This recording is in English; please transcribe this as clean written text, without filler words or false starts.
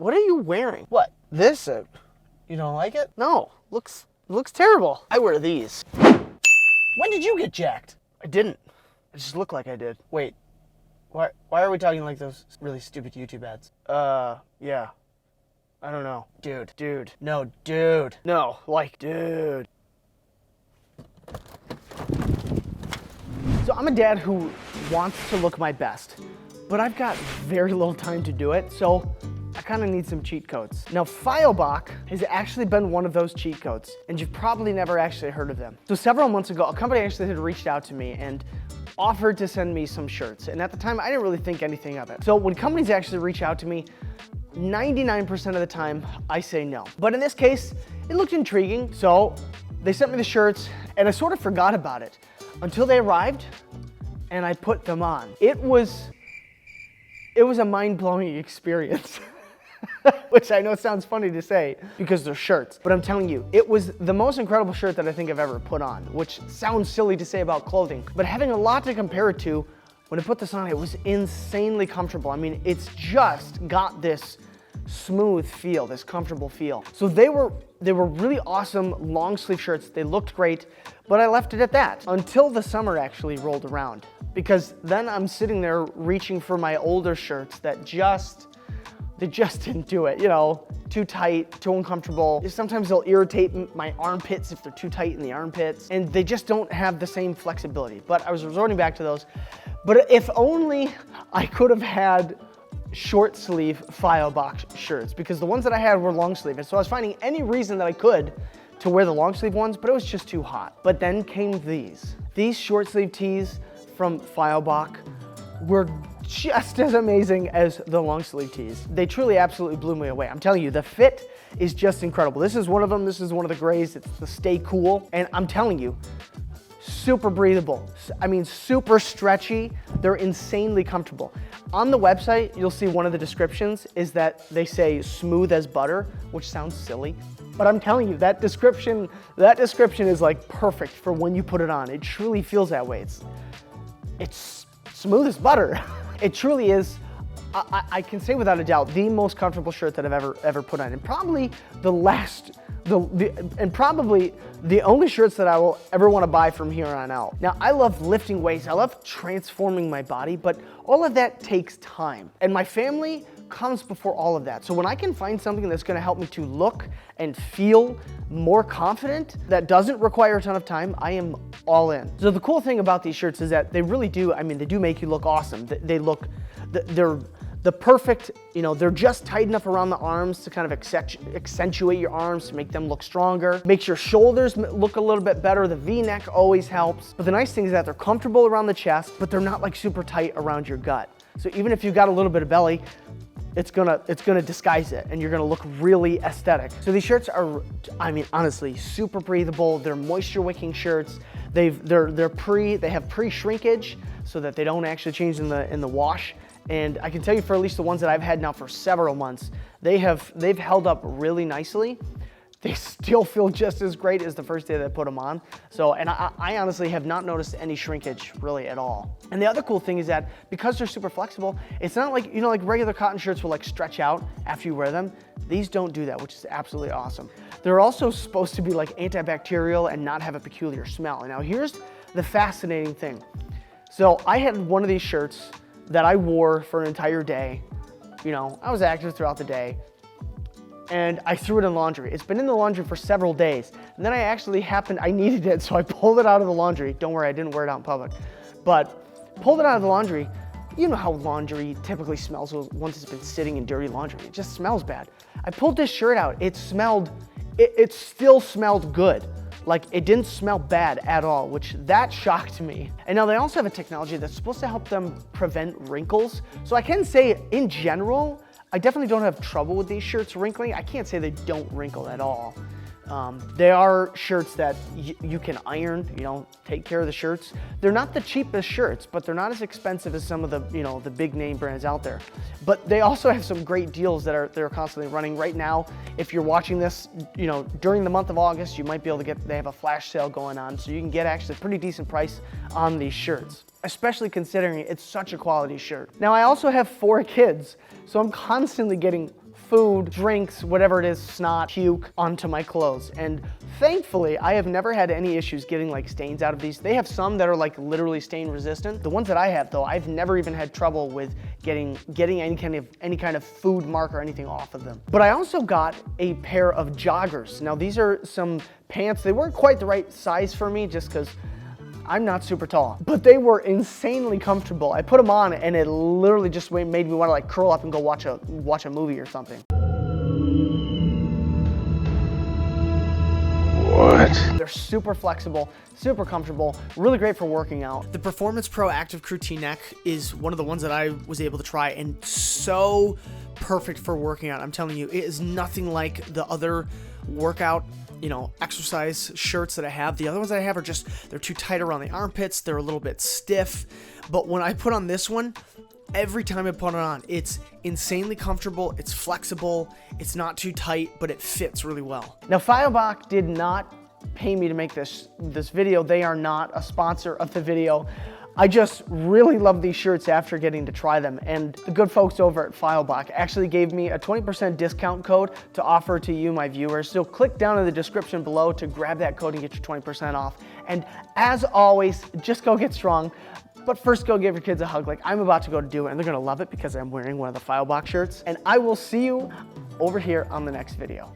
What are you wearing? What? This? You don't like it? No, looks terrible. I wear these. When did you get jacked? I didn't. I just look like I did. Wait, why are we talking like those really stupid YouTube ads? Yeah. I don't know. Dude. No, dude. No, like, dude. So I'm a dad who wants to look my best, but I've got very little time to do it, so I kind of need some cheat codes. Now, Fioboc has actually been one of those cheat codes, and you've probably never actually heard of them. So several months ago, a company actually had reached out to me and offered to send me some shirts, and at the time, I didn't really think anything of it. So when companies actually reach out to me, 99% of the time, I say no. But in this case, it looked intriguing, so they sent me the shirts, and I sort of forgot about it until they arrived, and I put them on. It was a mind-blowing experience. Which I know sounds funny to say because they're shirts, but I'm telling you, it was the most incredible shirt that I think I've ever put on, which sounds silly to say about clothing, but having a lot to compare it to, when I put this on, it was insanely comfortable. I mean, it's just got this smooth feel, this comfortable feel. So they were really awesome long sleeve shirts. They looked great, but I left it at that until the summer actually rolled around, because then I'm sitting there reaching for my older shirts that they just didn't do it, you know, too tight, too uncomfortable. Sometimes they'll irritate my armpits if they're too tight in the armpits, and they just don't have the same flexibility. But I was resorting back to those. But if only I could have had short sleeve Fioboc shirts, because the ones that I had were long sleeve. And so I was finding any reason that I could to wear the long sleeve ones, but it was just too hot. But then came these. These short sleeve tees from Fioboc were just as amazing as the long sleeve tees. They truly absolutely blew me away. I'm telling you, the fit is just incredible. This is one of them. This is one of the grays. It's the Stay Cool. And I'm telling you, super breathable. I mean, super stretchy. They're insanely comfortable. On the website, you'll see one of the descriptions is that they say smooth as butter, which sounds silly. But I'm telling you, that description is like perfect for when you put it on. It truly feels that way. It's smooth as butter. It truly is, I can say without a doubt, the most comfortable shirt that I've ever put on, and probably probably the only shirts that I will ever want to buy from here on out. Now, I love lifting weights, I love transforming my body, but all of that takes time, and my family comes before all of that. So when I can find something that's going to help me to look and feel more confident that doesn't require a ton of time, I am all in. So the cool thing about these shirts is that they really do, I mean, they do make you look awesome. They're the perfect, you know, they're just tight enough around the arms to kind of accentuate your arms, to make them look stronger, makes your shoulders look a little bit better. The V-neck always helps. But the nice thing is that they're comfortable around the chest, but they're not like super tight around your gut. So even if you've got a little bit of belly, it's gonna disguise it, and you're gonna look really aesthetic. So these shirts are, I mean, honestly, super breathable. They're moisture wicking shirts. They have pre-shrinkage so that they don't actually change in the wash. And I can tell you, for at least the ones that I've had now for several months, they've held up really nicely. They still feel just as great as the first day that I put them on. So, and I honestly have not noticed any shrinkage really at all. And the other cool thing is that because they're super flexible, it's not like, you know, like regular cotton shirts will like stretch out after you wear them. These don't do that, which is absolutely awesome. They're also supposed to be like antibacterial and not have a peculiar smell. And now here's the fascinating thing. So I had one of these shirts that I wore for an entire day. You know, I was active throughout the day, and I threw it in laundry. It's been in the laundry for several days. And then I needed it, so I pulled it out of the laundry. Don't worry, I didn't wear it out in public. But pulled it out of the laundry. You know how laundry typically smells once it's been sitting in dirty laundry. It just smells bad. I pulled this shirt out. It still smelled good. Like, it didn't smell bad at all, which that shocked me. And now they also have a technology that's supposed to help them prevent wrinkles. So I can say, in general, I definitely don't have trouble with these shirts wrinkling. I can't say they don't wrinkle at all. They are shirts that you can iron, you know, take care of the shirts. They're not the cheapest shirts, but they're not as expensive as some of the, you know, the big name brands out there. But they also have some great deals that they're constantly running right now. If you're watching this, you know, during the month of August, you might be able to they have a flash sale going on, so you can get actually a pretty decent price on these shirts, especially considering it's such a quality shirt. Now, I also have 4 kids, so I'm constantly getting food, drinks, whatever it is, snot, puke onto my clothes. And thankfully, I have never had any issues getting like stains out of these. They have some that are like literally stain resistant. The ones that I have though, I've never even had trouble with getting any kind of food mark or anything off of them. But I also got a pair of joggers. Now these are some pants. They weren't quite the right size for me just because I'm not super tall, but they were insanely comfortable. I put them on and it literally just made me want to like curl up and go watch a movie or something. What? They're super flexible, super comfortable, really great for working out. The Performance Pro Active Crew T-Neck is one of the ones that I was able to try and so perfect for working out. I'm telling you, it is nothing like the other workout, exercise shirts that I have. The other ones that I have are just, they're too tight around the armpits. They're a little bit stiff. But when I put on this one, every time I put it on, it's insanely comfortable. It's flexible. It's not too tight, but it fits really well. Now, Fioboc did not pay me to make this video. They are not a sponsor of the video. I just really love these shirts after getting to try them, and the good folks over at Fioboc actually gave me a 20% discount code to offer to you, my viewers. So click down in the description below to grab that code and get your 20% off. And as always, just go get strong. But first, go give your kids a hug like I'm about to go do, and they're gonna love it because I'm wearing one of the Fioboc shirts. And I will see you over here on the next video.